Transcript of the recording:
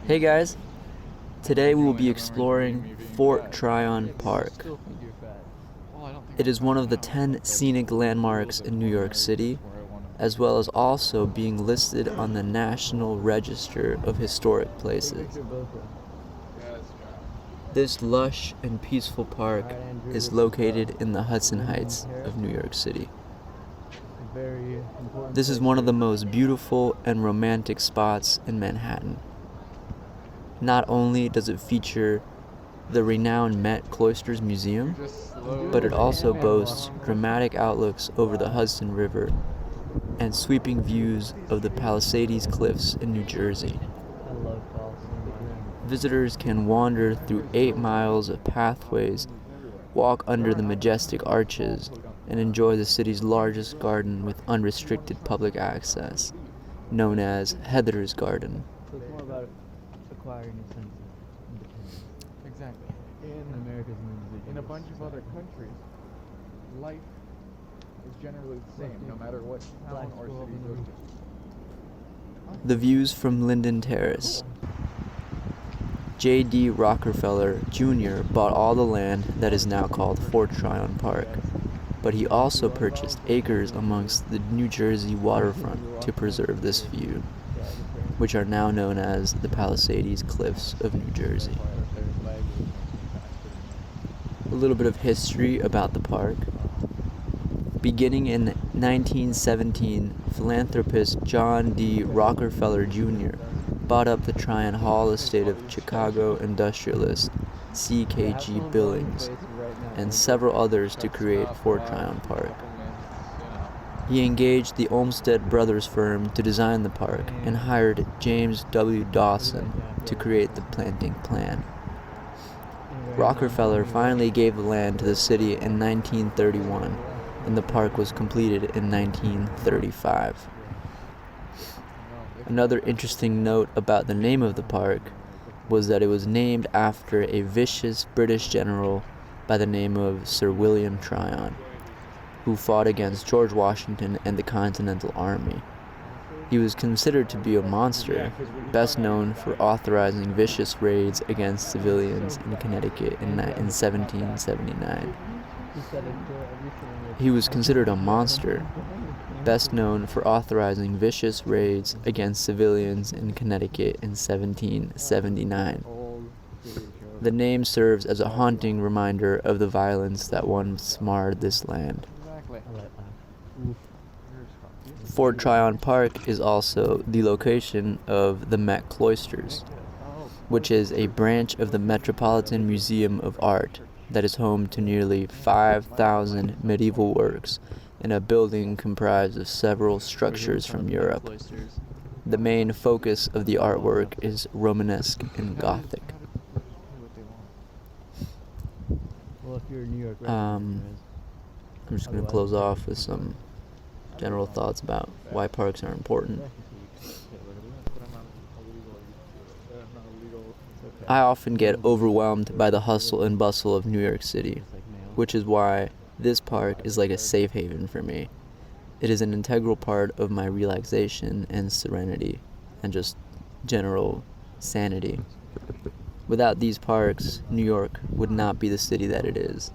Hey guys, today we will be exploring Fort Tryon Park. It is one of the 10 scenic landmarks in New York City, as well as also being listed on the National Register of Historic Places. This lush and peaceful park is located in the Hudson Heights of New York City. This is one of the most beautiful and romantic spots in Manhattan. Not only does it feature the renowned Met Cloisters Museum, but it also boasts dramatic outlooks over the Hudson River and sweeping views of the Palisades Cliffs in New Jersey. Visitors can wander through 8 miles of pathways, walk under the majestic arches, and enjoy the city's largest garden with unrestricted public access, known as Heather's Garden. Exactly. In a bunch of other countries, life is generally the same, no matter what town or city you go to. The views from Linden Terrace. J.D. Rockefeller Jr. bought all the land that is now called Fort Tryon Park, but he also purchased acres amongst the New Jersey waterfront to preserve this view, which are now known as the Palisades Cliffs of New Jersey. A little bit of history about the park. Beginning in 1917, philanthropist John D. Rockefeller Jr. bought up the Tryon Hall estate of Chicago industrialist C.K.G. Billings and several others to create Fort Tryon Park. He engaged the Olmsted Brothers firm to design the park and hired James W. Dawson to create the planting plan. Rockefeller finally gave the land to the city in 1931, and the park was completed in 1935. Another interesting note about the name of the park was that it was named after a vicious British general by the name of Sir William Tryon, who fought against George Washington and the Continental Army. He was considered to be a monster, best known for authorizing vicious raids against civilians in Connecticut in 1779. He was considered a monster, best known for authorizing vicious raids against civilians in Connecticut in 1779. The name serves as a haunting reminder of the violence that once marred this land. Fort Tryon Park is also the location of the Met Cloisters, which is a branch of the Metropolitan Museum of Art that is home to nearly 5,000 medieval works in a building comprised of several structures from Europe. The main focus of the artwork is Romanesque and Gothic. I'm just going to close off with some general thoughts about why parks are important. I often get overwhelmed by the hustle and bustle of New York City, which is why this park is like a safe haven for me. It is an integral part of my relaxation and serenity and just general sanity. Without these parks, New York would not be the city that it is.